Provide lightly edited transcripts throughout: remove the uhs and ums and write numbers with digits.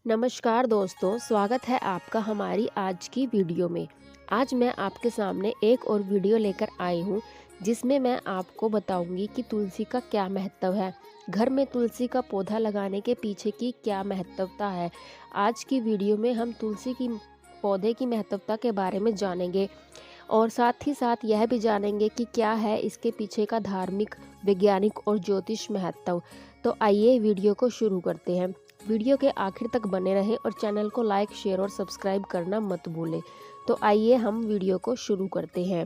नमस्कार दोस्तों, स्वागत है आपका हमारी आज की वीडियो में। आज मैं आपके सामने एक और वीडियो लेकर आई हूँ जिसमें मैं आपको बताऊंगी कि तुलसी का क्या महत्व है। घर में तुलसी का पौधा लगाने के पीछे की क्या महत्वता है। आज की वीडियो में हम तुलसी की पौधे की महत्वता के बारे में जानेंगे और साथ ही साथ यह भी जानेंगे कि क्या है इसके पीछे का धार्मिक, वैज्ञानिक और ज्योतिष महत्व। तो आइए वीडियो को शुरू करते हैं। वीडियो के आखिर तक बने रहें और चैनल को लाइक, शेयर और सब्सक्राइब करना मत भूलें। तो आइए हम वीडियो को शुरू करते हैं।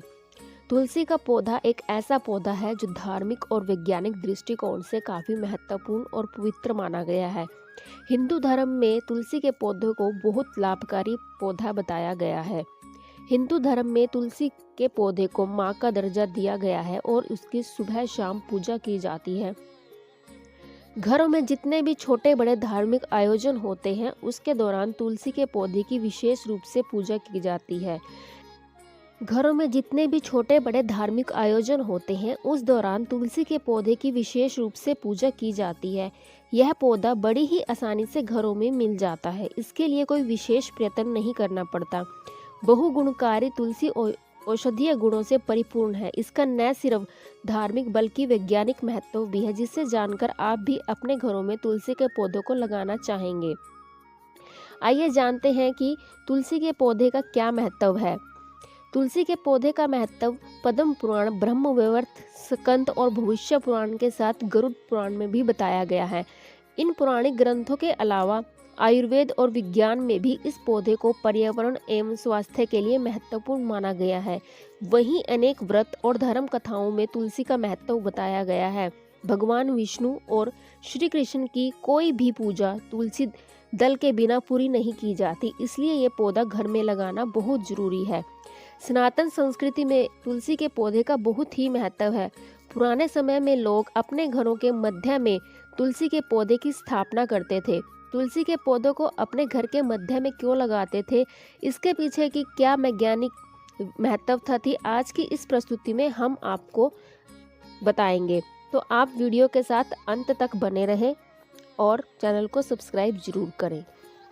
तुलसी का पौधा एक ऐसा पौधा है जो धार्मिक और वैज्ञानिक दृष्टिकोण से काफ़ी महत्वपूर्ण और पवित्र माना गया है। हिंदू धर्म में तुलसी के पौधे को बहुत लाभकारी पौधा बताया गया है। हिंदू धर्म में तुलसी के पौधे को माँ का दर्जा दिया गया है और उसकी सुबह शाम पूजा की जाती है। घरों में जितने भी छोटे बड़े धार्मिक आयोजन होते हैं उसके दौरान तुलसी के पौधे की विशेष रूप से पूजा की जाती है। घरों में जितने भी छोटे बड़े धार्मिक आयोजन होते हैं उस दौरान तुलसी के पौधे की विशेष रूप से पूजा की जाती है। यह पौधा बड़ी ही आसानी से घरों में मिल जाता है। इसके लिए कोई विशेष प्रयत्न नहीं करना पड़ता। बहुगुणकारी तुलसी औषधीय गुणों से परिपूर्ण है। इसका न सिर्फ धार्मिक बल्कि वैज्ञानिक महत्व भी है, जिसे जानकर आप भी अपने घरों में तुलसी के पौधों को लगाना चाहेंगे। आइए जानते हैं कि तुलसी के पौधे का क्या महत्व है। तुलसी के पौधे का महत्व पद्म पुराण, ब्रह्म वैवर्त, स्कंद और भविष्य पुराण के साथ गरुड़ पुराण में भी बताया गया है। इन पौराणिक ग्रंथों के अलावा आयुर्वेद और विज्ञान में भी इस पौधे को पर्यावरण एवं स्वास्थ्य के लिए महत्वपूर्ण माना गया है। वहीं अनेक व्रत और धर्म कथाओं में तुलसी का महत्व बताया गया है। भगवान विष्णु और श्री कृष्ण की कोई भी पूजा तुलसी दल के बिना पूरी नहीं की जाती, इसलिए ये पौधा घर में लगाना बहुत जरूरी है। सनातन संस्कृति में तुलसी के पौधे का बहुत ही महत्व है। पुराने समय में लोग अपने घरों के मध्य में तुलसी के पौधे की स्थापना करते थे। तुलसी के पौधों को अपने घर के मध्य में क्यों लगाते थे, इसके पीछे की क्या वैज्ञानिक महत्वता थी, आज की इस प्रस्तुति में हम आपको बताएंगे। तो आप वीडियो के साथ अंत तक बने रहें और चैनल को सब्सक्राइब जरूर करें।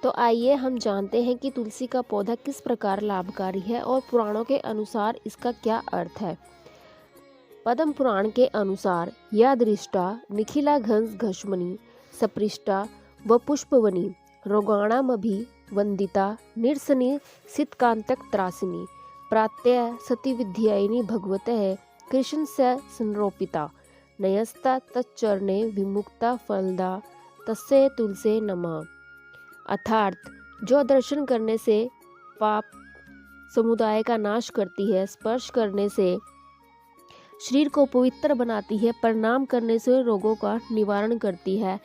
तो आइए हम जानते हैं कि तुलसी का पौधा किस प्रकार लाभकारी है और पुराणों के अनुसार इसका क्या अर्थ है। पद्म पुराण के अनुसार या दृष्टा निखिला घंस घष्मणि सपृष्टा व पुष्पवनी रोगाणामभि वंदिता निरसनी सितकांतक त्रासिनी प्रात्यः सती विद्यायिनी भगवतः कृष्ण से संरोपिता नयस्ता तच्चरणे विमुक्ता फलदा तस्य तुलसे नमः। अर्थात जो दर्शन करने से पाप समुदाय का नाश करती है, स्पर्श करने से शरीर को पवित्र बनाती है, प्रणाम करने से रोगों का निवारण करती है,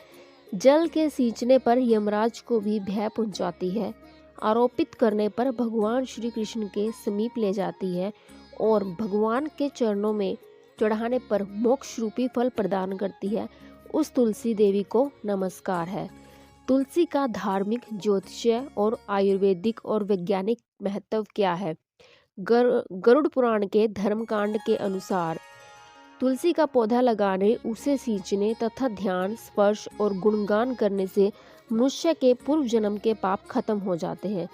जल के सींचने पर यमराज को भी भय पहुंचाती है, आरोपित करने पर भगवान श्री कृष्ण के समीप ले जाती है और भगवान के चरणों में चढ़ाने पर मोक्ष रूपी फल प्रदान करती है, उस तुलसी देवी को नमस्कार है। तुलसी का धार्मिक, ज्योतिषीय और आयुर्वेदिक और वैज्ञानिक महत्व क्या है। गरुड़ पुराण के धर्मकांड के अनुसार तुलसी का पौधा लगाने, उसे सींचने तथा ध्यान, स्पर्श और गुणगान करने से मनुष्य के पूर्व जन्म के पाप खत्म हो जाते हैं।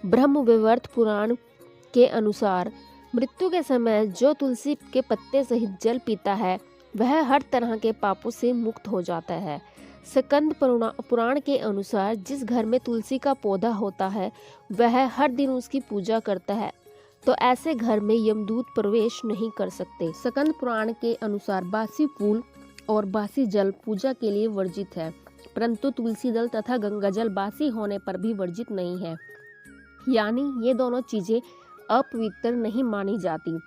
ब्रह्म वैवर्त पुराण के अनुसार मृत्यु के समय जो तुलसी के पत्ते सहित जल पीता है वह हर तरह के पापों से मुक्त हो जाता है। स्कंद पुराण के अनुसार जिस घर में तुलसी का पौधा होता है वह हर दिन उसकी पूजा करता है, तो ऐसे घर में यमदूत प्रवेश नहीं कर सकते। स्कंद पुराण के अनुसार बासी फूल और बासी जल पूजा के लिए वर्जित है, परंतु तुलसी दल तथा गंगा जल बासी होने पर भी वर्जित नहीं है, यानी ये दोनों चीजें अपवित्र नहीं मानी जाती।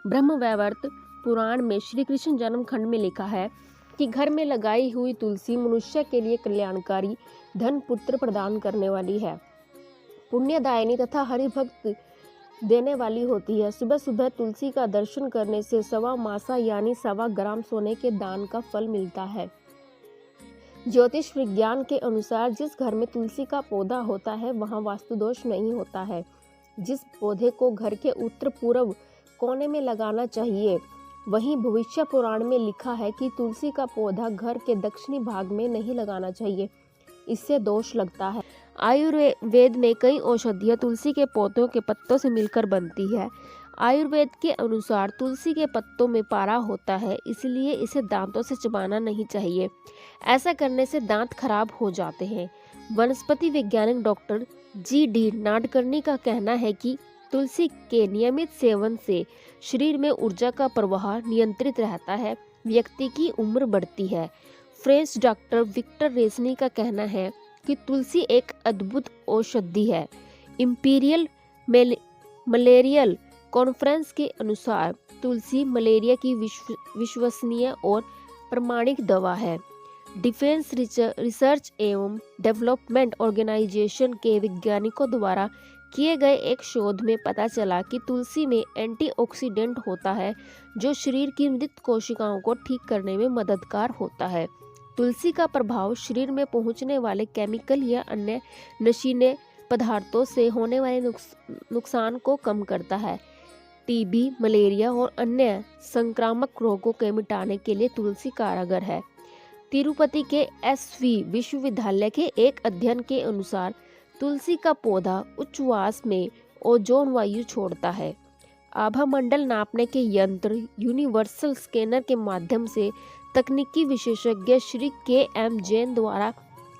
ब्रह्म वैवर्त पुराण में श्री कृष्ण जन्म खंड में लिखा है कि घर में लगाई हुई तुलसी मनुष्य के लिए कल्याणकारी, धन पुत्र प्रदान करने वाली है, पुण्यदायिनी तथा हरिभक्त देने वाली होती है। सुबह सुबह तुलसी का दर्शन करने से सवा मासा यानी 1.25 ग्राम सोने के दान का फल मिलता है। ज्योतिष विज्ञान के अनुसार जिस घर में तुलसी का पौधा होता है वहां वास्तु दोष नहीं होता है। जिस पौधे को घर के उत्तर पूर्व कोने में लगाना चाहिए, वहीं भविष्य पुराण में लिखा है कि तुलसी का पौधा घर के दक्षिणी भाग में नहीं लगाना चाहिए। इससे दोष लगता है। आयुर्वेद में कई औषधियाँ तुलसी के पौधों के पत्तों से मिलकर बनती है। आयुर्वेद के अनुसार तुलसी के पत्तों में पारा होता है, इसलिए इसे दांतों से चबाना नहीं चाहिए। ऐसा करने से दांत खराब हो जाते हैं। वनस्पति वैज्ञानिक डॉक्टर जी.डी. नाडकर्णी का कहना है कि तुलसी के नियमित सेवन से शरीर में ऊर्जा का प्रवाह नियंत्रित रहता है, व्यक्ति की उम्र बढ़ती है। फ्रेंच डॉक्टर विक्टर रेसनी का कहना है कि तुलसी एक अद्भुत औषधि है। इंपीरियल मलेरियल कॉन्फ्रेंस के अनुसार तुलसी मलेरिया की विश्वसनीय और प्रमाणिक दवा है। डिफेंस रिसर्च एवं डेवलपमेंट ऑर्गेनाइजेशन के वैज्ञानिकों द्वारा किए गए एक शोध में पता चला कि तुलसी में एंटीऑक्सीडेंट होता है, जो शरीर की मृत कोशिकाओं को ठीक करने में मददगार होता है। तुलसी का प्रभाव शरीर में पहुंचने वाले केमिकल या अन्य नशीले पदार्थों से होने वाले नुकसान को कम करता है। टीबी, मलेरिया और अन्य संक्रामक रोगों के मिटाने के लिए तुलसी कारगर है। तिरुपति के एसवी विश्वविद्यालय के एक अध्ययन के अनुसार तुलसी का पौधा उच्छ्वास में ओजोन वायु छोड़ता है। आभामंडल नापने के यंत्र यूनिवर्सल स्कैनर के माध्यम से तकनीकी विशेषज्ञ श्री के.एम. जैन द्वारा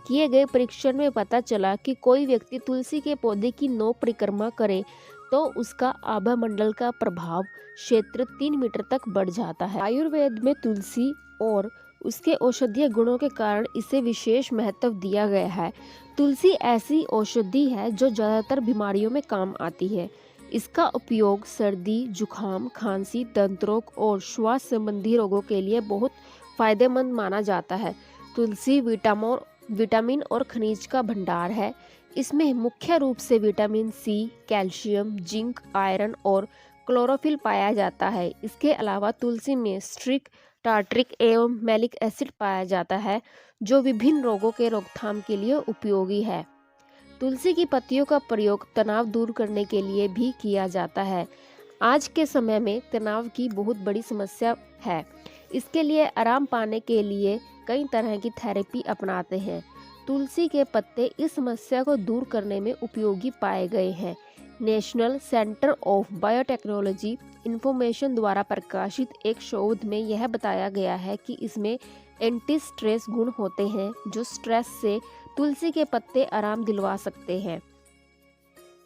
किए गए परीक्षण में पता चला कि कोई व्यक्ति तुलसी के पौधे की 9 परिक्रमा करे तो उसका आभामंडल का प्रभाव क्षेत्र 3 मीटर तक बढ़ जाता है। आयुर्वेद में तुलसी और उसके औषधीय गुणों के कारण इसे विशेष महत्व दिया गया है। तुलसी ऐसी औषधि है जो ज़्यादातर बीमारियों में काम आती है। इसका उपयोग सर्दी, जुखाम, खांसी, दंत रोग और श्वास संबंधी रोगों के लिए बहुत फायदेमंद माना जाता है। तुलसी विटामिन और खनिज का भंडार है। इसमें मुख्य रूप से vitamin C, calcium, zinc, iron और क्लोरोफिल पाया जाता है। इसके अलावा तुलसी में स्ट्रिक, टार्ट्रिक एवं मैलिक एसिड पाया जाता है, जो विभिन्न रोगों के रोकथाम के लिए उपयोगी है। तुलसी की पत्तियों का प्रयोग तनाव दूर करने के लिए भी किया जाता है। आज के समय में तनाव की बहुत बड़ी समस्या है। इसके लिए आराम पाने के लिए कई तरह की थेरेपी अपनाते हैं। तुलसी के पत्ते इस समस्या को दूर करने में उपयोगी पाए गए हैं। National centre of biotechnology information द्वारा प्रकाशित एक शोध में यह बताया गया है कि इसमें एंटी स्ट्रेस गुण होते हैं, जो स्ट्रेस से तुलसी के पत्ते आराम दिलवा सकते हैं।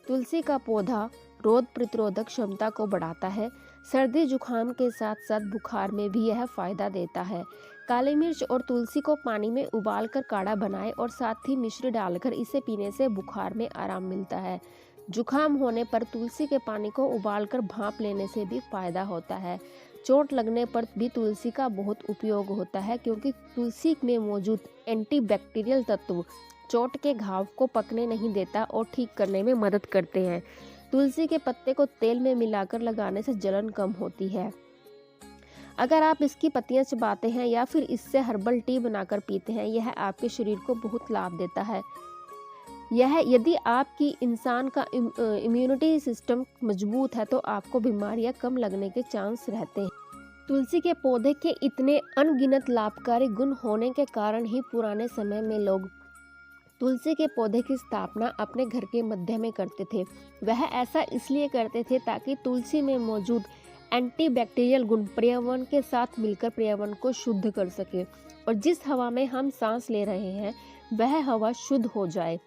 तुलसी का पौधा रोग प्रतिरोधक क्षमता को बढ़ाता है। सर्दी जुखाम के साथ साथ बुखार में भी यह फायदा देता है। काली मिर्च और तुलसी को पानी में उबालकर काढ़ा बनाएं और साथ ही मिश्री डालकर इसे पीने से बुखार में आराम मिलता है। जुखाम होने पर तुलसी के पानी को उबालकर भाप लेने से भी फायदा होता है। चोट लगने पर भी तुलसी का बहुत उपयोग होता है, क्योंकि तुलसी में मौजूद एंटीबैक्टीरियल तत्व चोट के घाव को पकने नहीं देता और ठीक करने में मदद करते हैं। तुलसी के पत्ते को तेल में मिलाकर लगाने से जलन कम होती है। अगर आप इसकी पत्तियां चबाते हैं या फिर इससे हर्बल टी बनाकर पीते हैं, यह आपके शरीर को बहुत लाभ देता है। यदि आपकी इंसान का इम्यूनिटी सिस्टम मजबूत है तो आपको बीमारियां कम लगने के चांस रहते हैं। तुलसी के पौधे के इतने अनगिनत लाभकारी गुण होने के कारण ही पुराने समय में लोग तुलसी के पौधे की स्थापना अपने घर के मध्य में करते थे। वह ऐसा इसलिए करते थे ताकि तुलसी में मौजूद एंटीबैक्टीरियल गुण पर्यावरण के साथ मिलकर पर्यावरण को शुद्ध कर सके और जिस हवा में हम सांस ले रहे हैं वह हवा शुद्ध हो जाए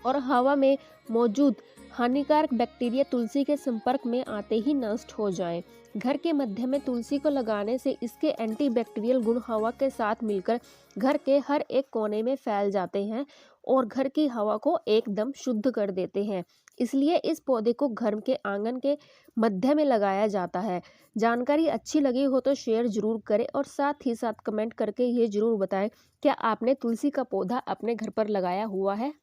और हवा में मौजूद हानिकारक बैक्टीरिया तुलसी के संपर्क में आते ही नष्ट हो जाएं। घर के मध्य में तुलसी को लगाने से इसके एंटीबैक्टीरियल गुण हवा के साथ मिलकर घर के हर एक कोने में फैल जाते हैं और घर की हवा को एकदम शुद्ध कर देते हैं। इसलिए इस पौधे को घर के आंगन के मध्य में लगाया जाता है। जानकारी अच्छी लगी हो तो शेयर जरूर करें और साथ ही साथ कमेंट करके ये जरूर बताएं क्या आपने तुलसी का पौधा अपने घर पर लगाया हुआ है।